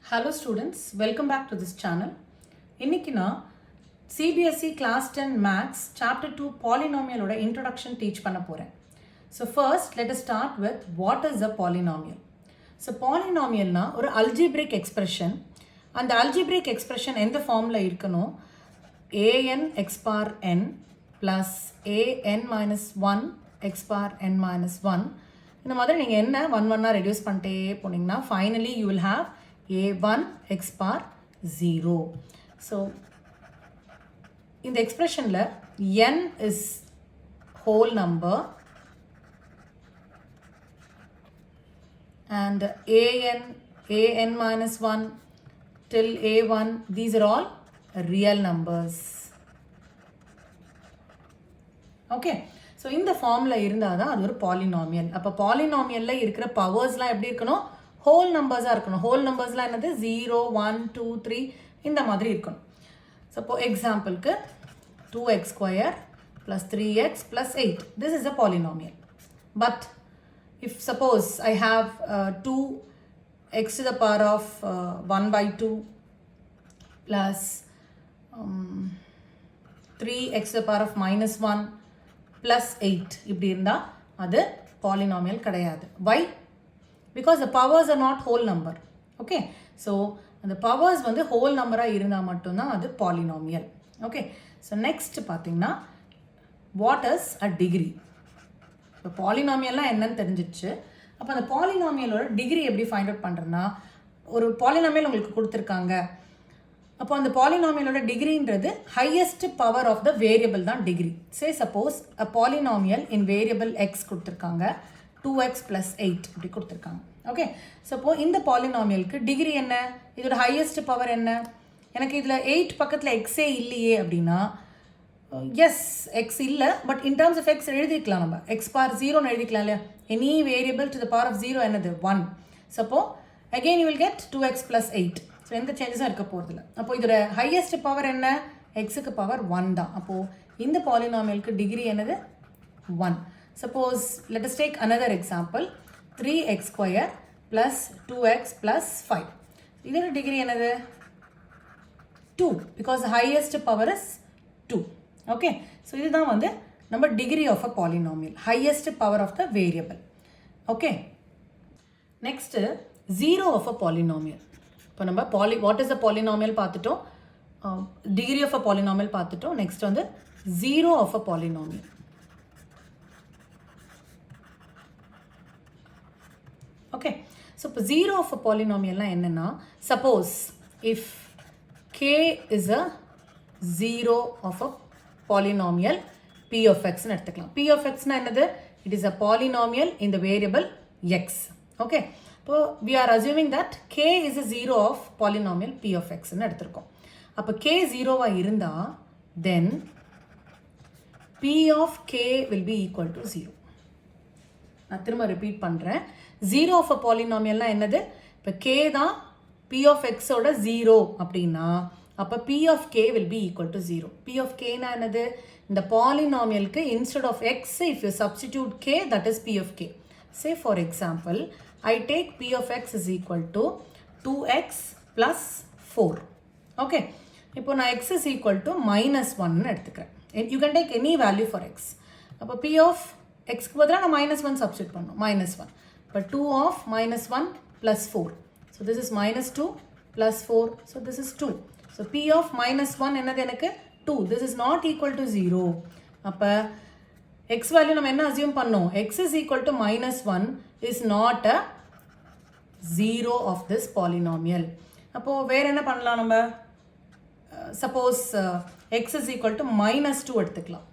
Hello students, welcome back to this channel. இன்னைக்கு நான் CBSE Class 10 Maths Chapter 2 Polynomial ஓட introduction teach பண்ண போறேன். So first, let us start with what is a polynomial. So polynomial na ஒரு algebraic expression. அந்த algebraic expression எந்த ஃபார்ம்ல இருக்கணும்? an x bar n plus an minus 1 x bar n minus 1. இந்த மாதிரி நீங்கள் என்ன 1 ரெடியூஸ் பண்ணிட்டே போனீங்கன்னா finally you will have a1 x bar 0. So in the expression la n is whole number and an minus 1 till a1, these are all real numbers. Okay, so in the formula irundha adu or polynomial. அப்ப polynomial la இருக்கிற powers la எப்படி இருக்கணும்? whole numbers இருக்கணும். whole numbers la என்னது 0 1 2 3 இந்த மாதிரி இருக்கணும். So for example க்கு 2x square plus 3x plus 8, this is a polynomial. But if suppose I have 2x to the power of 1 by 2 plus 3x to the power of minus 1 plus 8 இப்படி இருந்தா அது polynomial கிடையாது. Why? Because the powers are not whole number. Okay, so the powers வந்து whole number இருந்தா மட்டும்தான் அது polynomial. Okay, so next பார்த்தீங்கன்னா what is a degree? இப்போ polynomialனா என்னன்னு தெரிஞ்சிச்சு. அப்போ அந்த polynomialோட degree எப்படி find out பண்ணுறதுனா, ஒரு polynomial உங்களுக்கு கொடுத்துருக்காங்க. அப்போ அந்த polynomialோட degreeன்றது highest power of the variable தான் degree. Say suppose a polynomial in variable x கொடுத்துருக்காங்க, 2x plus 8 இப்படி கொடுத்துருக்காங்க. ஓகே, ஸோ இப்போது இந்த பாலினாமியலுக்கு டிகிரி என்ன, இதோட ஹையஸ்ட் பவர் என்ன? எனக்கு இதில் 8 பக்கத்தில் எக்ஸே இல்லையே அப்படின்னா, எஸ் எக்ஸ் இல்லை, but in terms of x எழுதிக்கலாம். நம்ம எக்ஸ் பார் 0ன்னு எழுதிக்கலாம் இல்லையா? Any variable to the power of 0 என்னது 1. ஸோ அப்போது again you will get 2x plus 8. So எந்த சேஞ்சஸும் இருக்க போகிறதில்ல. அப்போது இதோட ஹையஸ்ட் பவர் என்ன? எக்ஸுக்கு பவர் 1 தான். அப்போது இந்த பாலினாமியலுக்கு டிகிரி என்னது 1. Suppose let us take another example, 3x square plus 2x plus 5. இதோட டிகிரி என்னது 2, because the highest power is 2. Okay, so இதுதான் வந்து நம்ம degree of a polynomial, highest power of the variable. Okay, next 0 of a polynomial. இப்போ நம்ம what is a polynomial பார்த்துட்டோம், degree of a polynomial பார்த்துட்டோம். next வந்து 0 of a polynomial. Okay, so 0 of a polynomial na enna, suppose if k is a 0 of a polynomial p of x nu eduthikalam. p of x na enadhu? It is a polynomial in the variable x. Okay, so we are assuming that k is a 0 of polynomial p of x nu eduthirkom. appo k 0 ah irundha, then p of k will be equal to 0. நான் திரும்ப repeat பண்ணுறேன். 0 of a பாலினாமியல்னா என்னது? இப்போ K தான் P of எக்ஸோட 0 அப்படின்னா அப்போ P of K will be equal to 0. P of கேனா என்னது? இந்த பாலினாமியலுக்கு instead of X if you substitute K, that is P of K. Say for example I take P of X is equal to 2x plus 4. Okay, இப்போ நான் X is equal to -1 எடுத்துக்கிறேன். You can take any value for X. அப்போ P of எக்ஸ்க்கு பதிலாக நான் -1 substitute பண்ணணும், -1. இப்போ 2 of -1 plus 4. So this is -2 plus 4. So this is 2. So p of -1 என்னது எனக்கு 2. This is not equal to 0. அப்போ x வேல்யூ நம்ம என்ன அசியூம் பண்ணோம்? x is equal to -1 is not a 0 of this polynomial. அப்போது வேறு என்ன பண்ணலாம் நம்ம? Suppose x is equal to -2 எடுத்துக்கலாம்.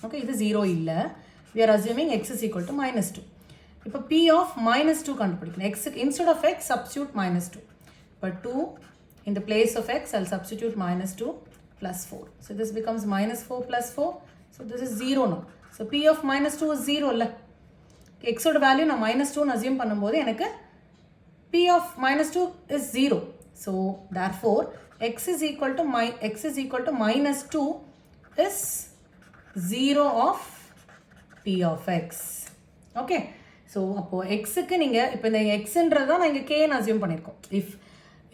ஓகே, இது 0 இல்லை. We are assuming x is equal to -2. இப்போ p of -2 கண்டுபிடிக்கணும். x instead of x substitute -2. But 2 in the place of x I'll substitute -2 plus 4. So this becomes -4 plus 4. So this is 0 now. So p of -2 is 0 இல்ல. x ஓட value நான் -2 assume பண்ணும்போது எனக்கு p of -2 is 0. So therefore x is equal to -2 is 0 of p of x. Okay, so அப்போது எக்ஸுக்கு நீங்கள் இப்போ இந்த எக்ஸுன்றது தான் நான் இங்கே கேன்னு அசியூம் பண்ணியிருக்கோம். If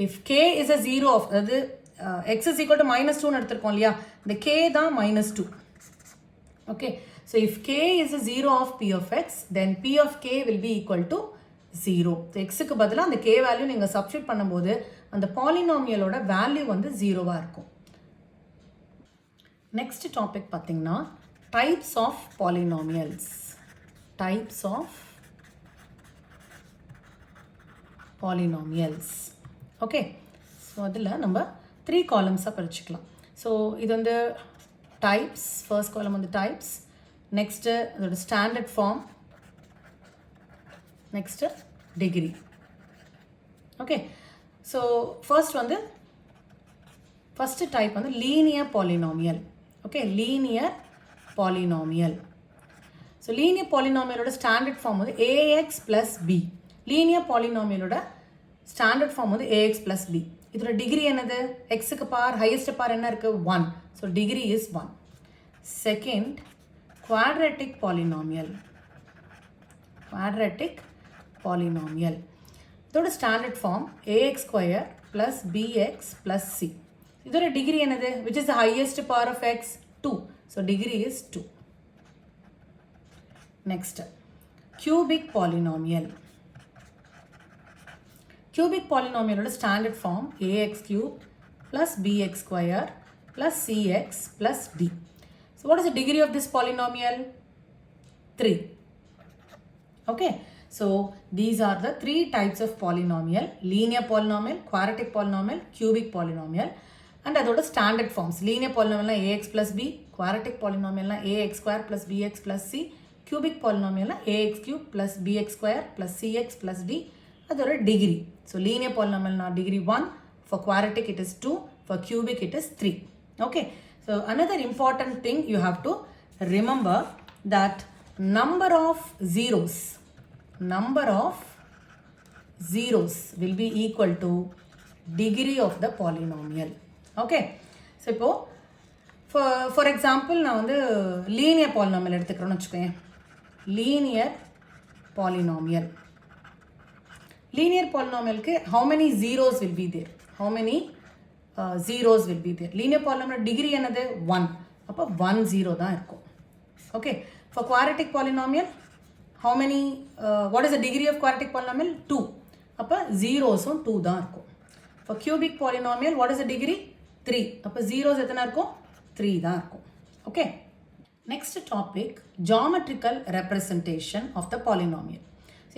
if k is a 0 of அதாவது x is equal to minus 2 எடுத்திருக்கோம் இல்லையா, இந்த k தான் minus 2. Okay, so if k is a 0 of p of x, then p of k will be equal to 0. So xக்கு பதிலா அந்த k value நீங்கள் substitute பண்ணும்போது அந்த பாலினாமியலோட வேல்யூ வந்து 0வா இருக்கும். நெக்ஸ்ட் டாபிக் பார்த்தீங்கன்னா types of polynomials. Types of polynomials. Okay, so அதில் நம்ம 3 காலம்ஸாக பிரிச்சுக்கலாம். ஸோ இது வந்து டைப்ஸ், ஃபர்ஸ்ட் காலம் வந்து டைப்ஸ், நெக்ஸ்ட்டு அதோட standard form, next degree. Okay, so first type வந்து linear polynomial. Okay, linear polynomial. So linear பாலினாமியலோட ஸ்டாண்டர்ட் ஃபார்ம் வந்து ஏஎக்ஸ் ப்ளஸ் பி. லீனியர் பாலினாமியலோட ஸ்டாண்டர்ட் ஃபார்ம் வந்து ஏஎக்ஸ் ப்ளஸ் பி. இதோட degree என்னது? எக்ஸுக்கு பார் ஹையஸ்ட் பார் என்ன இருக்குது? 1. So degree is 1. Second, quadratic polynomial. Quadratic polynomial இதோட standard form A X square plus B X plus C. இதோட டிகிரி என்னது? Which is the highest power of x? 2. So degree is 2. Next, cubic polynomial. cubic polynomial standard form ax cube plus bx square plus cx plus d. So what is the degree of this polynomial? 3. Okay, so these are the 3 types of polynomial: linear polynomial, quadratic polynomial, cubic polynomial, and அதோட standard forms. Linear polynomial ax plus b, quadratic polynomial ax square plus bx plus c, cubic polynomial ax cube plus bx square plus cx plus d. அதோட degree. So linear பாலினாமியல்னா degree 1, for quadratic it is 2, for cubic it is 3. Okay, so another important thing you have to remember that number of zeros will be equal to degree of the polynomial. Okay, so இப்போ for example நான் வந்து linear polynomial எடுத்துக்கிறேன்னு வச்சுக்கோங்க. Linear polynomial. Linear polynomial ke how many zeros will be there? How many zeros will be there? Linear polynomial degree என்னது? 1. அப்போ 1 0 தான் இருக்கும். Okay, for quadratic polynomial how many what is the degree of quadratic polynomial? 2. அப்போ zeros-உம் 2 தான் இருக்கும். For cubic polynomial what is the degree? 3. அப்போ zeros எத்தனை இருக்கும்? 3 தான் இருக்கும். Okay, next topic, geometrical representation of the polynomial.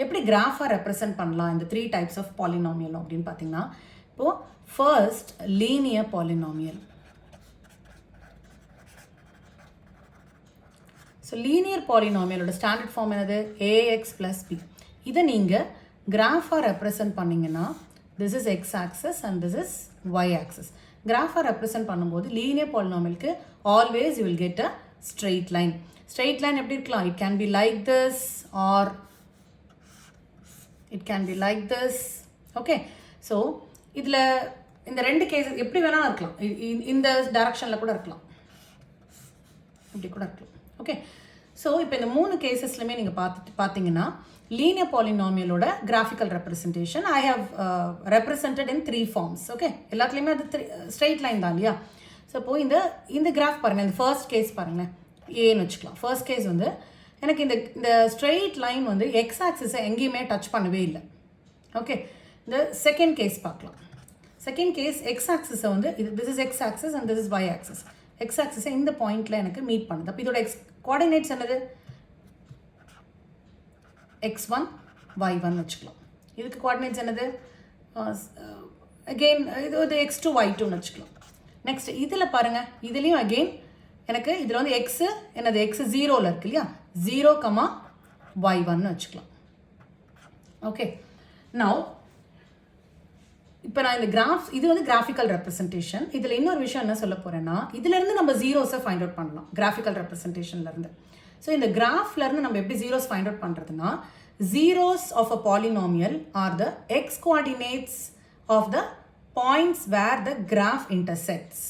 எப்படி கிராஃபாக ரெப்ரசன்ட் பண்ணலாம் இந்த 3 டைப்ஸ் ஆஃப் பாலினாமியல் அப்படின்னு பார்த்தீங்கன்னா, இப்போது first linear polynomial. So linear பாலினாமியலோட ஸ்டாண்டர்ட் ஃபார்ம் என்னது? A x plus b. இதை நீங்கள் கிராஃபாக ரெப்ரசன்ட் பண்ணிங்கன்னா this is x axis and this is y axis. கிராஃபாக ரெப்ரசன்ட் பண்ணும்போது லீனியர் பாலினாமியலுக்கு always you will get a straight line. Straight line எப்படி இருக்கலாம்? It can be like this or it can be like this. Okay, so இதில் இந்த 2 gases எப்படி வேணாலும் இருக்கலாம். இந்த டைரக்ஷனில் கூட இருக்கலாம், இப்படி கூட இருக்கலாம். ஓகே, ஸோ இப்போ இந்த 3 கேசஸ்லையுமே நீங்கள் பார்த்தீங்கன்னா லீனியர் பாலினாமியலோட graphical representation I have represented in 3 forms. Okay, எல்லாத்துலேயுமே அது ஸ்ட்ரெயிட் லைன் தான் இல்லையா? ஸோ இப்போது இந்த கிராஃப் பாருங்கள், இந்த ஃபர்ஸ்ட் கேஸ் பாருங்களேன், ஏன்னு வச்சுக்கலாம். ஃபர்ஸ்ட் கேஸ் வந்து எனக்கு இந்த ஸ்ட்ரெயிட் லைன் வந்து எக்ஸ் ஆக்சிஸை எங்கேயுமே டச் பண்ணவே இல்லை. ஓகே, இந்த செகண்ட் கேஸ் பார்க்கலாம். செகண்ட் கேஸ் எக்ஸ் ஆக்சிஸை வந்து this is x axis and this is y axis. X ஆக்சிஸை இந்த பாயிண்டில் எனக்கு மீட் பண்ணுது. அப்போ இதோட கோஆர்டினேட்ஸ் என்னது? x1 y1 வச்சுக்கலாம். இதுக்கு கோஆர்டினேட்ஸ் என்னது? அகெயின் இது வந்து x2 y2 வச்சுக்கலாம். நெக்ஸ்ட் இதில் பாருங்கள், இதுலேயும் அகெயின் எனக்கு இதில் வந்து எக்ஸு என்னது? எக்ஸு 0ல் இருக்கு இல்லையா? 0, y1 வச்சுக்கலாம். ஓகே, நவ் இப்போ நான் இந்த இது வந்து கிராஃபிக்கல் ரெப்ரசன்டேஷன். இதில் இன்னொரு விஷயம் என்ன சொல்ல போகிறேன்னா, இதுலேருந்து நம்ம ஜீரோஸை ஃபைண்ட் அவுட் பண்ணலாம் கிராஃபிக்கல் ரெப்ரசன்டேஷன்லேருந்து. ஸோ இந்த கிராஃப்லேருந்து நம்ம எப்படி ஜீரோஸ் ஃபைண்ட் அவுட் பண்ணுறதுன்னா, zeros of a polynomial are the x coordinates of the points where the graph intersects.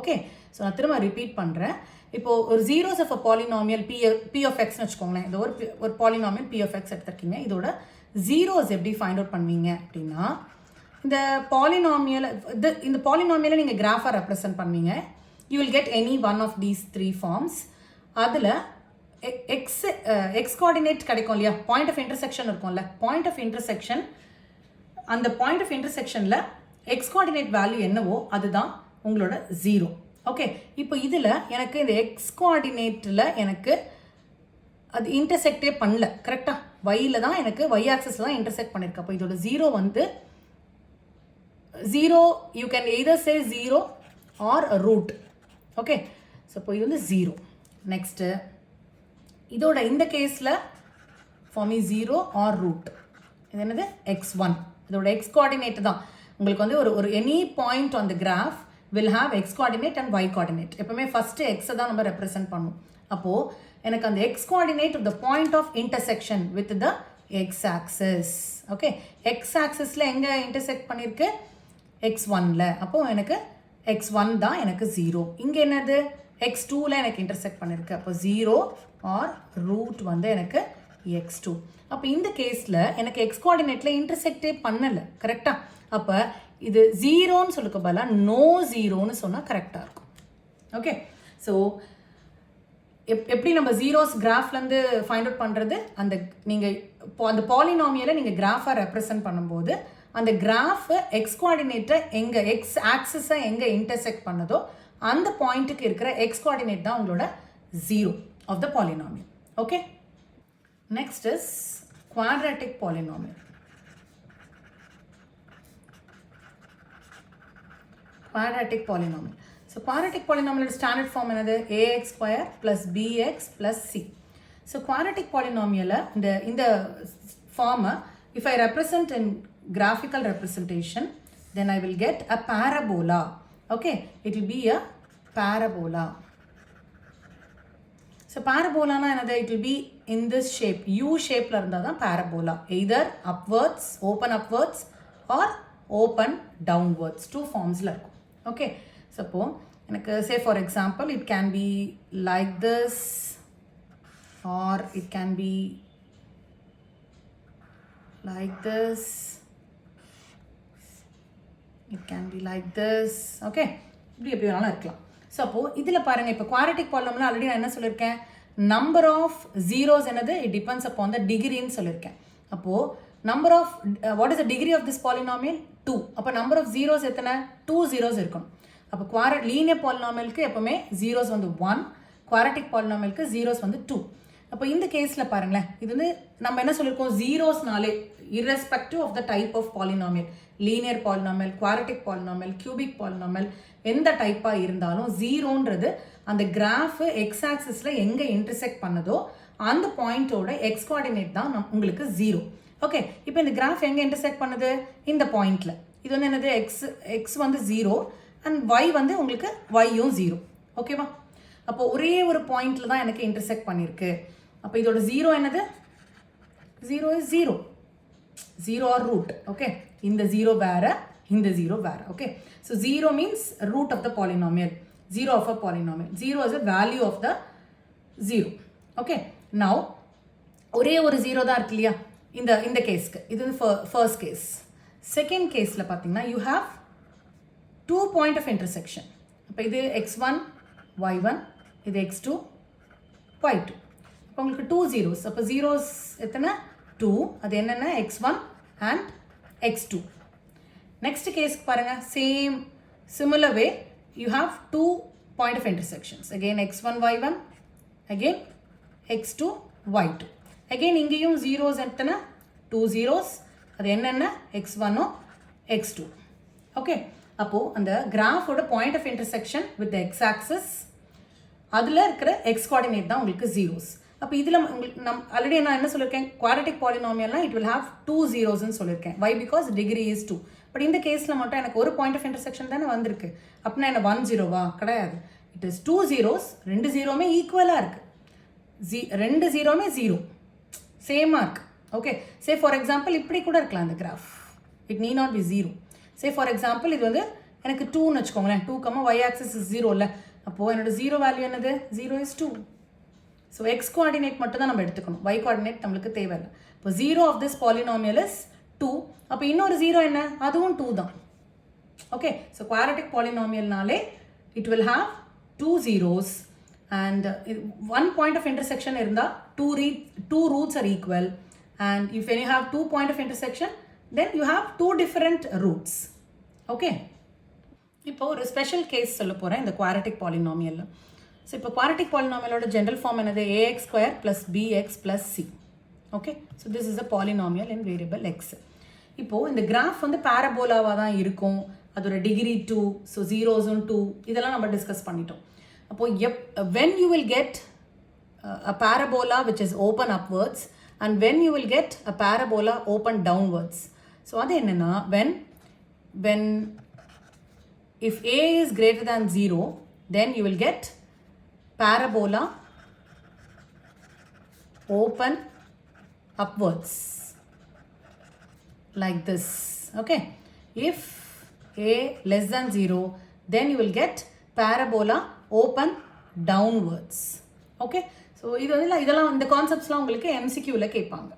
Okay, so நான் திரும்ப ரிப்பீட் பண்ணுறேன். இப்போது ஒரு zeros of a polynomial p of எக்ஸ்னு வச்சுக்கோங்களேன். இது ஒரு பாலினாமியல் பி ஆஃப் எக்ஸ் எடுத்துருக்கீங்க. இதோட ஜீரோஸ் எப்படி ஃபைண்ட் அவுட் பண்ணுவீங்க அப்படின்னா, இந்த பாலினாமியல் இந்த பாலினாமியலை நீங்கள் கிராஃபாக ரெப்ரசன்ட் பண்ணுவீங்க. You will get any one of these 3 forms. அதில் எக்ஸ் கோஆர்டினேட் கிடைக்கும் இல்லையா, பாயிண்ட் ஆஃப் இன்டர்செக்ஷன் இருக்கும்ல, பாயிண்ட் ஆஃப் இன்டர்செக்ஷன், அந்த பாயிண்ட் ஆஃப் இன்டர்செக்ஷனில் எக்ஸ் கோஆர்டினேட் வேல்யூ என்னவோ அதுதான் உங்களோட 0. ஓகே, இப்போ இதில் எனக்கு இந்த எக்ஸ் கோஆர்டினேட்டில் எனக்கு அது இன்டர்செக்டே பண்ணல, கரெக்டாக வையில் தான் எனக்கு y ஆக்சஸில் தான் இன்டர்செக்ட் பண்ணியிருக்கு. அப்போ இதோட 0 வந்து 0, you can either say 0 or root. Okay, so இப்போ இது வந்து 0. நெக்ஸ்ட்டு இதோட இந்த கேஸில் ஃபார் மீ 0 ஆர் ரூட். இது என்னது x1, இதோட எக்ஸ் கோஆர்டினேட் தான். உங்களுக்கு வந்து ஒரு any point on the graph will have x coordinate and y coordinate. எப்பவுமே ஃபஸ்ட்டு எக்ஸை தான் நம்ம ரெப்ரசென்ட் பண்ணும். அப்போது எனக்கு அந்த x coordinate the point of intersection with the x axis. Okay, x ஆக்சஸில் எங்கே இன்டர்செக்ட் பண்ணியிருக்கு, x1ல. அப்போது எனக்கு x1 தான் எனக்கு 0. இங்கே என்னது x2ல எனக்கு இன்டர்செக்ட் பண்ணியிருக்கு. அப்போ 0 ஆர் ரூட் வந்து எனக்கு x2. அப்போ இந்த கேஸில் எனக்கு எக்ஸ் கோஆர்டினேட்டில் இன்டர்செக்டே பண்ணலை, கரெக்டாக. அப்போ இது 0ன்னு சொல்லுக்க பதிலாக நோ 0ன்னு சொன்னால் கரெக்டாக இருக்கும். ஓகே, ஸோ எப்படி நம்ம ஜீரோஸ் கிராஃப்லேருந்து ஃபைண்ட் அவுட் பண்ணுறது, நீங்கள் அந்த பாலினாமியலை நீங்கள் கிராஃபாக ரெப்ரசன்ட் பண்ணும்போது அந்த கிராஃபு எக்ஸ் கோஆர்டினேட்டை எங்கே எக்ஸ் ஆக்சிஸை எங்கே இன்டர்செக்ட் பண்ணதோ அந்த பாயிண்ட்டுக்கு இருக்கிற எக்ஸ் கோஆர்டினேட் தான் உங்களோட 0 of the polynomial. Okay, next is quadratic polynomial. Quadratic polynomial. So quadratic polynomial standard form என்னது ax square plus bx plus c. So quadratic polynomial இந்த form if I represent in graphical representation then I will get a parabola. Okay, it will be a parabola. So parabola na என்னது, it will be in this shape, u shape ல இருந்தா தான் parabola, either upwards, open upwards or open downwards, 2 forms ல இருக்கும். Okay, suppose எனக்கு say for example it can be like this or it can be like this, it can be like this. Okay, இப்படி எப்படி வேணாலும் இருக்கலாம். So அப்போது இதில் பாருங்கள், இப்போ குவாட்ராட்டிக் பாலினாமியல் ஆல்ரெடி நான் என்ன சொல்லியிருக்கேன், நம்பர் ஆஃப் ஜீரோஸ் என்னது, இட் டிபெண்ட்ஸ் அப்பான் த டிகிரின்னு சொல்லியிருக்கேன். அப்போது number of what is the degree of this polynomial 2. அப்போ நம்பர் ஆஃப் ஜீரோஸ் எத்தனை, 2 zeros இருக்கணும். அப்போ லீனியர் பாலினாமியலுக்கு எப்போவுமே ஜீரோஸ் வந்து 1, குவாட்ராட்டிக் பாலினாமியலுக்கு ஜீரோஸ் வந்து 2. அப்போ இந்த கேஸில் பாருங்களேன், இது வந்து நம்ம என்ன சொல்லியிருக்கோம், ஜீரோஸ்னாலே irrespective of the type of polynomial, linear polynomial, quadratic polynomial, cubic polynomial, எந்த டைப்பாக இருந்தாலும் ஜீரோன்றது அந்த கிராஃபு எக்ஸ் ஆக்சிஸில் எங்கே இன்டர்செக்ட் பண்ணதோ அந்த பாயிண்ட்டோட எக்ஸ் கோஆர்டினேட் தான் உங்களுக்கு 0. ஓகே, இப்போ இந்த கிராஃப் எங்கே இன்டர்செக்ட் பண்ணுது, இந்த பாயிண்டில். இது வந்து என்னது, எக்ஸ் வந்து 0 அண்ட் ஒய் வந்து உங்களுக்கு ஒய்யும் 0. ஓகேவா, அப்போ ஒரே ஒரு பாயிண்டில் தான் எனக்கு இன்டர்செக்ட் பண்ணியிருக்கு. அப்போ இதோட 0 என்னது, 0 is 0 or root. Okay, இந்த 0 வேறு, இந்த 0 வேறு. Okay, so 0 means root of the polynomial, 0 of a polynomial. 0 is a value of the 0. Okay, now ஒரே ஒரு 0 தான் இருக்கு இல்லையா இந்த கேஸ்க்கு. இது ஃபர்ஸ்ட் கேஸ். செகண்ட் கேஸில் பார்த்தீங்கன்னா you have 2 point of intersection. அப்போ இது x1 y1, இது x2 y2. அப்போ உங்களுக்கு 2 zeros. அப்போ ஜீரோஸ் எத்தனை, 2. அது என்னென்ன, x1 and x2. நெக்ஸ்ட் கேஸ்க்கு பாருங்கள், same similar way you have 2 point of intersections. Again x1 y1, again x2 y2. Again இங்கேயும் ஜீரோஸ் எத்தனை, 2 zeros. அது என்னென்ன, x1 x2. ஓகே, அப்போது அந்த கிராஃபோட point of intersection with x axis அதில் இருக்கிற எக்ஸ் கோஆர்டினேட் தான் உங்களுக்கு ஜீரோஸ். அப்போ இதில் உங்களுக்கு ஆல்ரெடி நான் என்ன சொல்லியிருக்கேன், குவாட்ராட்டிக் பாலினாமியல்னால் இட் வில் ஹாவ் 2 zeros சொல்லியிருக்கேன். Why, because degree is 2. But இந்த கேஸில் மட்டும் எனக்கு ஒரு பாயிண்ட் ஆஃப் இன்டர்செக்ஷன் தானே வந்திருக்கு. அப்படின்னா என்ன 1 0வா, கிடையாது. இட் இஸ் 2 zeros, 2 zeroமே ஈக்குவலாக இருக்குது. 2 zeroமே 0 சேமாக இருக்குது. ஓகே, சே ஃபார் எக்ஸாம்பிள் இப்படி கூட இருக்கலாம் அந்த graph, it need not be 0. Say for example இது வந்து எனக்கு 2ன்னு வச்சுக்கோங்களேன், 2, y ஆக்சிஸ் இஸ் 0 இல்லை. அப்போது என்னோட 0 வேல்யூ என்னது, 0 is 2. ஸோ எக்ஸ் கோஆர்டினேட் மட்டும் தான் நம்ம எடுத்துக்கணும், y கோஆர்டினேட் நம்மளுக்கு தேவையில்லை. இப்போ 0 ஆஃப் திஸ் பாலினாமியல் இஸ் 2. அப்போ இன்னொரு 0 என்ன? அதுவும் 2 தான். Okay, so quadratic polynomial nale it will have 2 zeros and one point of intersection irunda two roots are equal, and if you have 2 point of intersection then you have 2 different roots. Okay, இப்போ ஒரு special case சொல்ல போகிறேன் இந்த quadratic polynomial. So இப்போ quadratic பாலினாமியலோட general form என்னது? ax square plus bx plus c. Okay, so this is a polynomial in variable X. இப்போது இந்த graph வந்து பேரபோலாவாக தான் இருக்கும், அதோட டிகிரி 2, ஸோ ஜீரோஸும் 2, இதெல்லாம் நம்ம டிஸ்கஸ் பண்ணிட்டோம். அப்போது when you will get a parabola which is open upwards and when you will get a parabola open downwards. So அது என்னென்னா when if a is greater than 0 then you will get parabola open upwards like this. Okay, if a less than 0 then you will get parabola open downwards. Okay, so இதெல்லாம் இந்த கான்செப்ட்ஸ்லாம் உங்களுக்கு MCQ ல கேட்பாங்க.